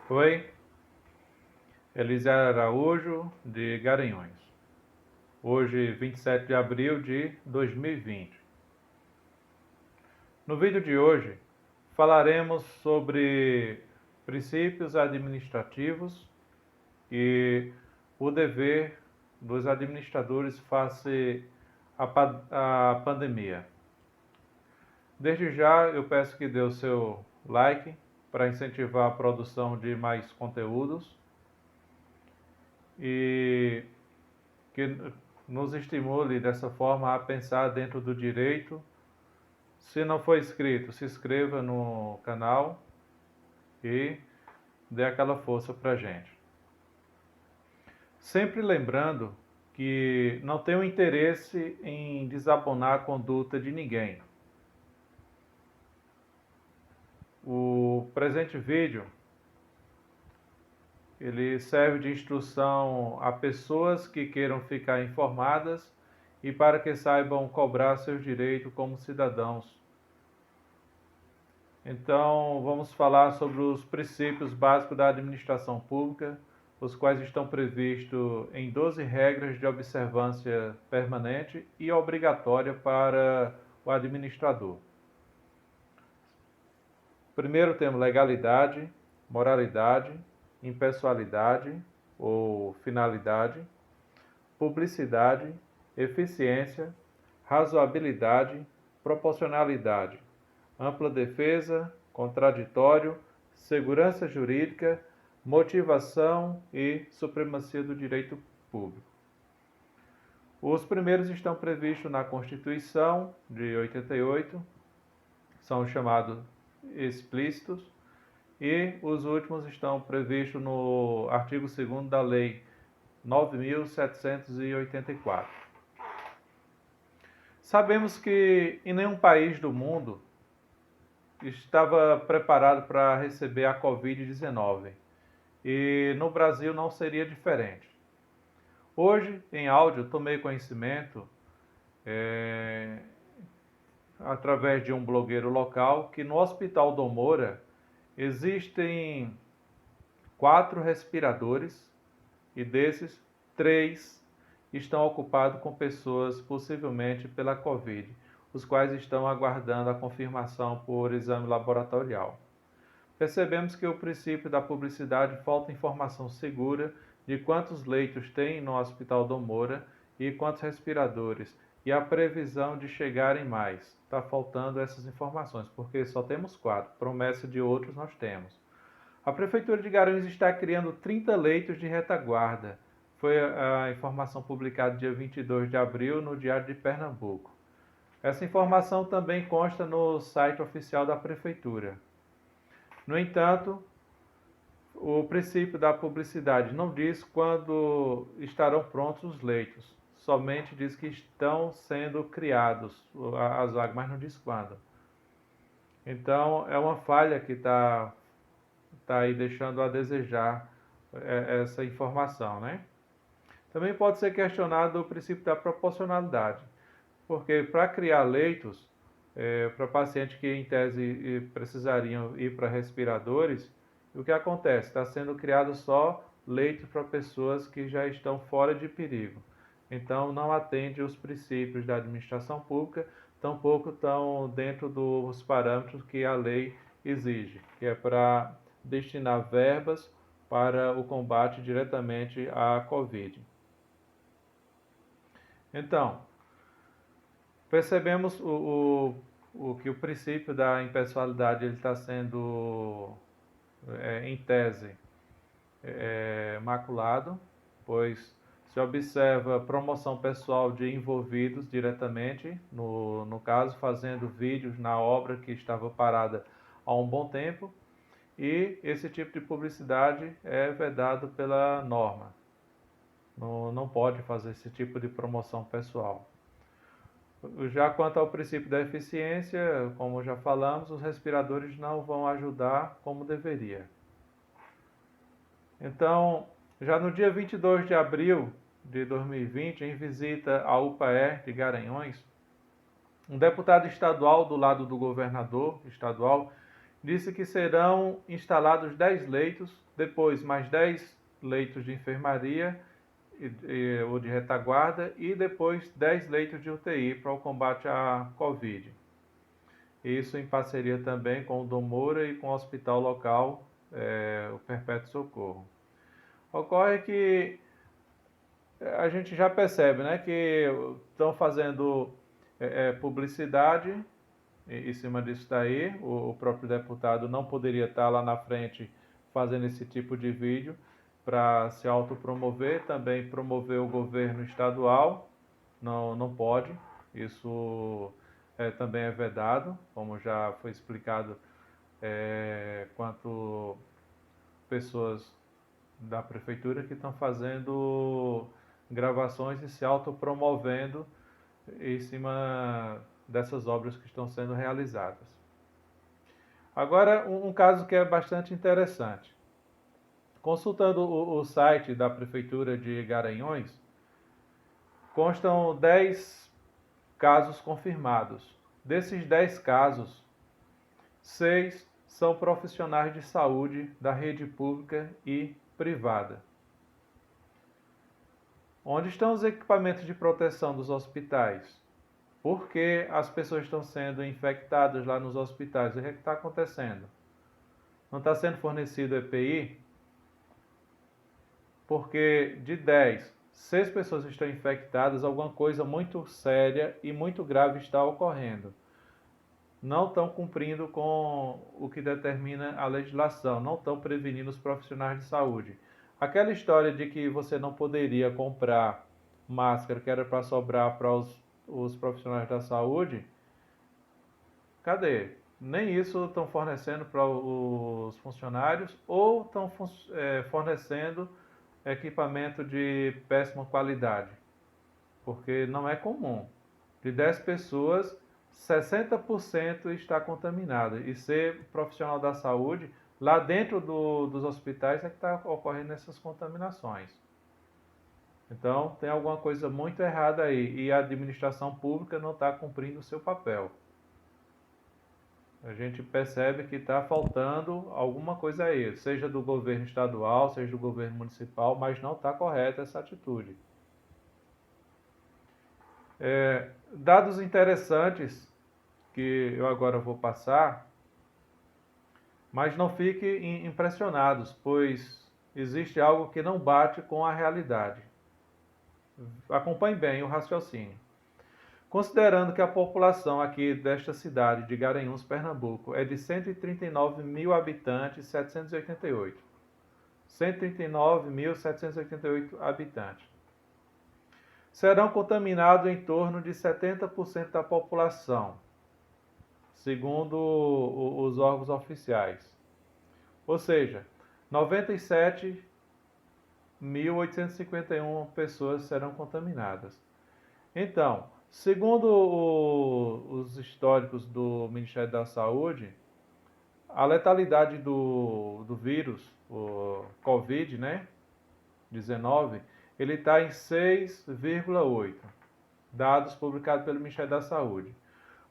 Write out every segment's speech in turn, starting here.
Oi, Elisa Araújo, de Garanhuns. Hoje, 27 de abril de 2020. No vídeo de hoje, falaremos sobre princípios administrativos e o dever dos administradores face à pandemia. Desde já, eu peço que dê o seu like para incentivar a produção de mais conteúdos e que nos estimule dessa forma a pensar dentro do direito. Se não for inscrito, se inscreva no canal e dê aquela força para a gente. Sempre lembrando que não tenho interesse em desabonar a conduta de ninguém. O presente vídeo ele serve de instrução a pessoas que queiram ficar informadas e para que saibam cobrar seus direitos como cidadãos. Então, vamos falar sobre os princípios básicos da administração pública, os quais estão previstos em 12 regras de observância permanente e obrigatória para o administrador. Primeiro temos legalidade, moralidade, impessoalidade ou finalidade, publicidade, eficiência, razoabilidade, proporcionalidade, ampla defesa, contraditório, segurança jurídica, motivação e supremacia do direito público. Os primeiros estão previstos na Constituição de 88, são chamados explícitos, e os últimos estão previstos no artigo 2º da Lei 9.784. Sabemos que em nenhum país do mundo estava preparado para receber a Covid-19 e no Brasil não seria diferente. Hoje, em áudio, tomei conhecimento através de um blogueiro local que no Hospital Dom Moura existem 4 respiradores e desses 3 estão ocupados com pessoas possivelmente pela Covid, os quais estão aguardando a confirmação por exame laboratorial. Percebemos que o princípio da publicidade falta informação segura de quantos leitos tem no Hospital Dom Moura e quantos respiradores, e a previsão de chegarem mais. Está faltando essas informações, porque só temos 4, promessa de outros nós temos. A Prefeitura de Garanhuns está criando 30 leitos de retaguarda. Foi a informação publicada dia 22 de abril no Diário de Pernambuco. Essa informação também consta no site oficial da Prefeitura. No entanto, o princípio da publicidade não diz quando estarão prontos os leitos. Somente diz que estão sendo criados as vagas, mas não diz quando. Então, é uma falha que está aí deixando a desejar essa informação, né? Também pode ser questionado o princípio da proporcionalidade, porque para criar leitos para pacientes que em tese precisariam ir para respiradores, o que acontece? Está sendo criado só leitos para pessoas que já estão fora de perigo. Então não atende os princípios da administração pública, tampouco estão dentro dos parâmetros que a lei exige, que é para destinar verbas para o combate diretamente à Covid. Então, percebemos que o princípio da impessoalidade ele está sendo, em tese, maculado, pois se observa promoção pessoal de envolvidos diretamente, no caso, fazendo vídeos na obra que estava parada há um bom tempo, e esse tipo de publicidade é vedado pela norma. Não pode fazer esse tipo de promoção pessoal. Já quanto ao princípio da eficiência, como já falamos, os respiradores não vão ajudar como deveria. Então, já no dia 22 de abril de 2020, em visita à UPAE de Garanhuns, um deputado estadual do lado do governador estadual disse que serão instalados 10 leitos, depois mais 10 leitos de enfermaria ou de retaguarda e depois 10 leitos de UTI para o combate à Covid. Isso em parceria também com o Dom Moura e com o hospital local, o Perpétuo Socorro. Ocorre que a gente já percebe, né, que estão fazendo publicidade em cima disso daí. O próprio deputado não poderia estar lá na frente fazendo esse tipo de vídeo para se autopromover, também promover o governo estadual, não pode, isso também é vedado, como já foi explicado, quanto pessoas da prefeitura que estão fazendo gravações e se autopromovendo em cima dessas obras que estão sendo realizadas. Agora, um caso que é bastante interessante. Consultando o site da Prefeitura de Garanhuns, constam 10 casos confirmados. Desses 10 casos, 6 são profissionais de saúde da rede pública e privada. Onde estão os equipamentos de proteção dos hospitais? Por que as pessoas estão sendo infectadas lá nos hospitais? O que está acontecendo? Não está sendo fornecido EPI? Porque de 10, 6 pessoas estão infectadas, alguma coisa muito séria e muito grave está ocorrendo. Não estão cumprindo com o que determina a legislação, não estão prevenindo os profissionais de saúde. Aquela história de que você não poderia comprar máscara que era para sobrar para os profissionais da saúde, cadê? Nem isso estão fornecendo para os funcionários ou estão fornecendo equipamento de péssima qualidade, porque não é comum. De 10 pessoas, 60% está contaminado. E ser profissional da saúde, lá dentro dos hospitais é que está ocorrendo essas contaminações. Então, tem alguma coisa muito errada aí e a administração pública não está cumprindo o seu papel. A gente percebe que está faltando alguma coisa aí, seja do governo estadual, seja do governo municipal, mas não está correta essa atitude. Dados interessantes que eu agora vou passar, mas não fiquem impressionados, pois existe algo que não bate com a realidade. Acompanhe bem o raciocínio. Considerando que a população aqui desta cidade de Garanhuns, Pernambuco, é de 139 mil habitantes, 788. 139.788 habitantes. Serão contaminados em torno de 70% da população, segundo os órgãos oficiais. Ou seja, 97.851 pessoas serão contaminadas. Então, segundo os históricos do Ministério da Saúde, a letalidade do vírus, o Covid, né, 19, ele está em 6,8, dados publicados pelo Ministério da Saúde.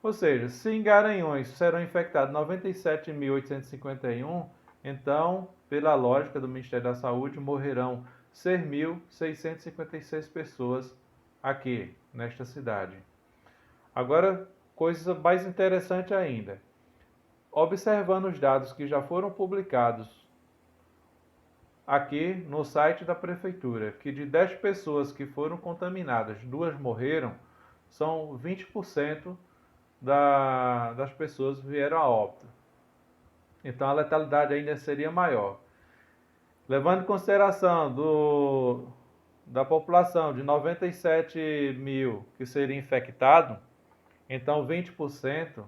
Ou seja, se em Garanhuns serão infectados 97.851, então, pela lógica do Ministério da Saúde, morrerão 6.656 pessoas aqui, nesta cidade. Agora, coisa mais interessante ainda. Observando os dados que já foram publicados aqui no site da prefeitura, que de 10 pessoas que foram contaminadas, 2 morreram, são 20% das pessoas vieram a óbito. Então a letalidade ainda seria maior. Levando em consideração da população de 97 mil que seria infectado, então 20%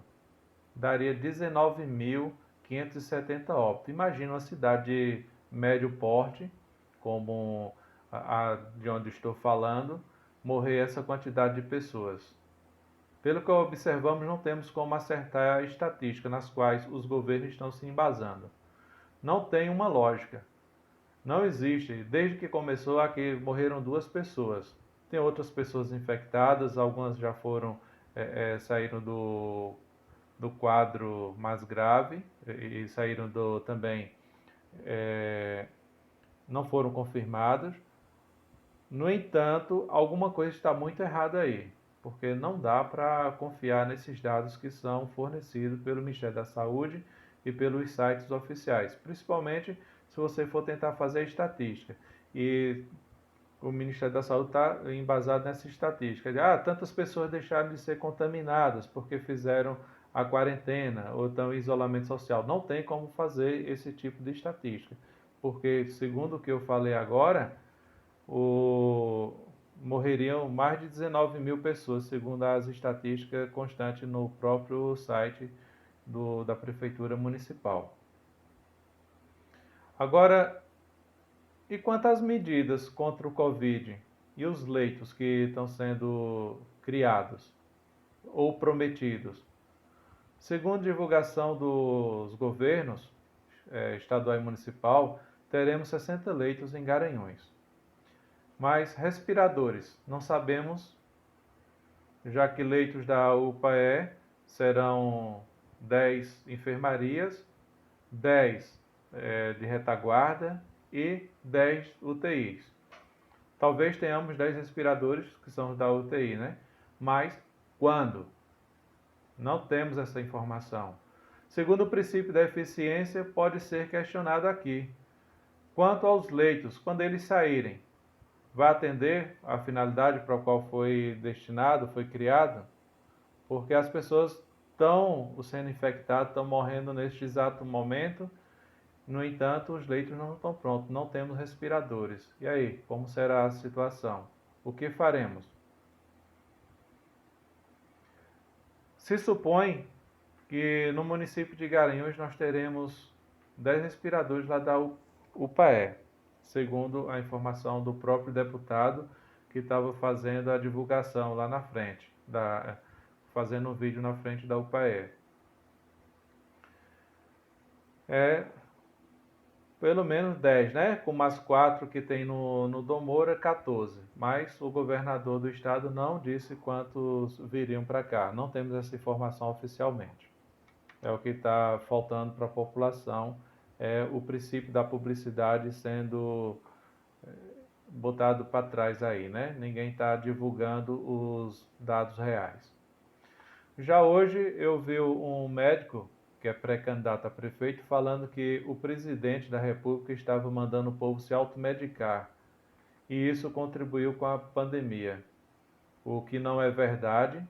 daria 19.570 óbitos. Imagina uma cidade de médio porte, como a de onde estou falando, morrer essa quantidade de pessoas. Pelo que observamos, não temos como acertar a estatística nas quais os governos estão se embasando. Não tem uma lógica. Não existe. Desde que começou aqui morreram 2 pessoas. Tem outras pessoas infectadas, algumas já foram saíram do quadro mais grave e saíram também, não foram confirmados. No entanto, alguma coisa está muito errada aí, porque não dá para confiar nesses dados que são fornecidos pelo Ministério da Saúde e pelos sites oficiais, principalmente se você for tentar fazer a estatística. E o Ministério da Saúde está embasado nessa estatística. Tantas pessoas deixaram de ser contaminadas porque fizeram a quarentena ou estão em isolamento social. Não tem como fazer esse tipo de estatística, porque segundo o que eu falei agora, morreriam mais de 19 mil pessoas, segundo as estatísticas constantes no próprio site da Prefeitura Municipal. Agora, e quanto às medidas contra o Covid e os leitos que estão sendo criados ou prometidos? Segundo divulgação dos governos estadual e municipal, teremos 60 leitos em Garanhuns. Mas respiradores, não sabemos, já que leitos da UPAE serão 10 enfermarias, 10 de retaguarda e 10 UTIs. Talvez tenhamos 10 respiradores que são da UTI, né? Mas quando? Não temos essa informação. Segundo o princípio da eficiência, pode ser questionado aqui. Quanto aos leitos, quando eles saírem, vai atender a finalidade para a qual foi destinado, foi criado? Porque as pessoas estão sendo infectadas, estão morrendo neste exato momento. No entanto, os leitos não estão prontos, não temos respiradores. E aí, como será a situação? O que faremos? Se supõe que no município de Garanhuns nós teremos 10 respiradores lá da UPAE, segundo a informação do próprio deputado que estava fazendo a divulgação lá na frente, fazendo um vídeo na frente da UPAE. Pelo menos 10, né? Com mais 4 que tem no Dom Moura, 14. Mas o governador do estado não disse quantos viriam para cá. Não temos essa informação oficialmente. É o que está faltando para a população, é o princípio da publicidade sendo botado para trás aí, né? Ninguém está divulgando os dados reais. Já hoje eu vi um médico, que é pré-candidato a prefeito, falando que o presidente da República estava mandando o povo se automedicar e isso contribuiu com a pandemia, o que não é verdade.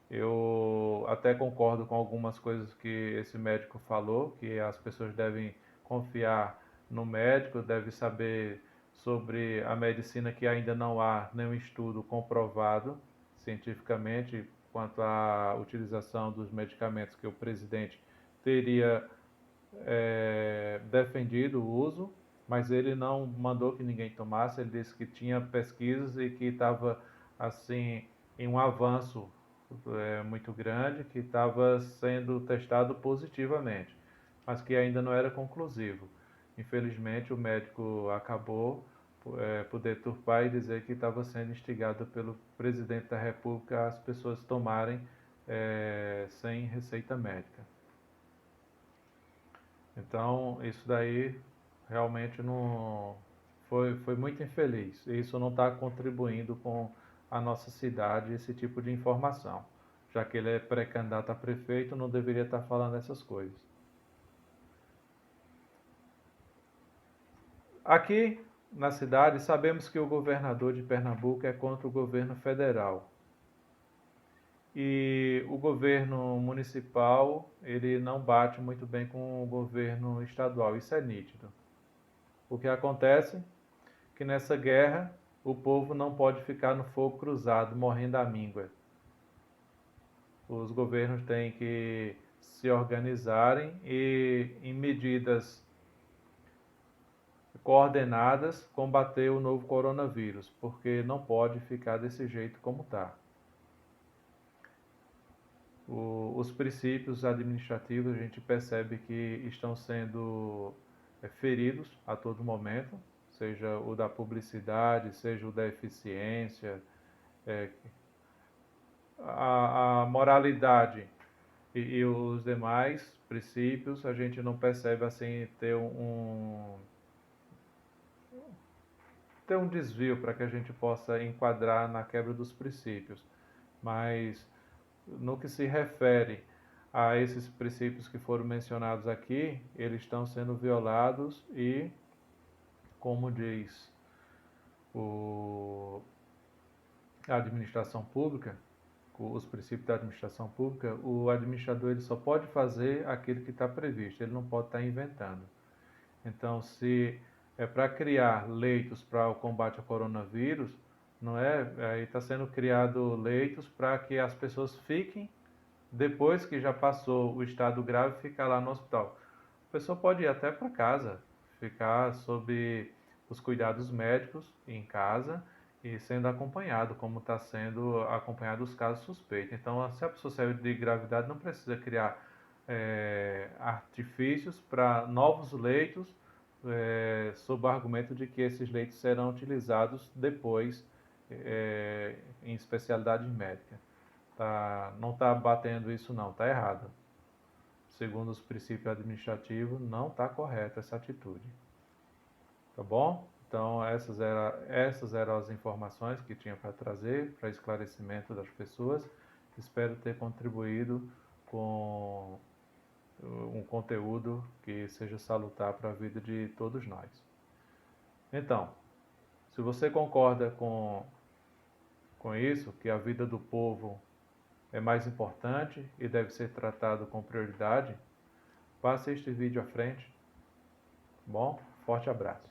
Eu até concordo com algumas coisas que esse médico falou, que as pessoas devem confiar no médico, devem saber sobre a medicina, que ainda não há nenhum estudo comprovado cientificamente quanto à utilização dos medicamentos que o presidente teria defendido o uso, mas ele não mandou que ninguém tomasse. Ele disse que tinha pesquisas e que estava assim em um avanço muito grande, que estava sendo testado positivamente, mas que ainda não era conclusivo. Infelizmente, o médico acabou por deturpar e dizer que estava sendo instigado pelo presidente da República as pessoas tomarem sem receita médica. Então, isso daí realmente não foi muito infeliz. Isso não está contribuindo com a nossa cidade, esse tipo de informação. Já que ele é pré-candidato a prefeito, não deveria estar falando essas coisas. Aqui na cidade, sabemos que o governador de Pernambuco é contra o governo federal. E o governo municipal, ele não bate muito bem com o governo estadual, isso é nítido. O que acontece é que nessa guerra o povo não pode ficar no fogo cruzado, morrendo à míngua. Os governos têm que se organizarem e, em medidas coordenadas, combater o novo coronavírus, porque não pode ficar desse jeito como está. Os princípios administrativos a gente percebe que estão sendo feridos a todo momento, seja o da publicidade, seja o da eficiência, a moralidade E os demais princípios a gente não percebe assim ter um desvio para que a gente possa enquadrar na quebra dos princípios. Mas no que se refere a esses princípios que foram mencionados aqui, eles estão sendo violados e, como diz a administração pública, os princípios da administração pública, o administrador ele só pode fazer aquilo que está previsto, ele não pode estar inventando. Então, se é para criar leitos para o combate ao coronavírus, não é? Aí está sendo criado leitos para que as pessoas fiquem, depois que já passou o estado grave, ficar lá no hospital. A pessoa pode ir até para casa, ficar sob os cuidados médicos em casa e sendo acompanhado, como está sendo acompanhado os casos suspeitos. Então, se a pessoa saiu de gravidade, não precisa criar artifícios para novos leitos, sob o argumento de que esses leitos serão utilizados depois em especialidade médica. Não está batendo isso não, está errado. Segundo os princípios administrativos, não está correta essa atitude. Tá bom? Então, essas eram as informações que tinha para trazer, para esclarecimento das pessoas. Espero ter contribuído com um conteúdo que seja salutar para a vida de todos nós. Então, se você concorda com isso, que a vida do povo é mais importante e deve ser tratado com prioridade, passe este vídeo à frente. Bom, forte abraço.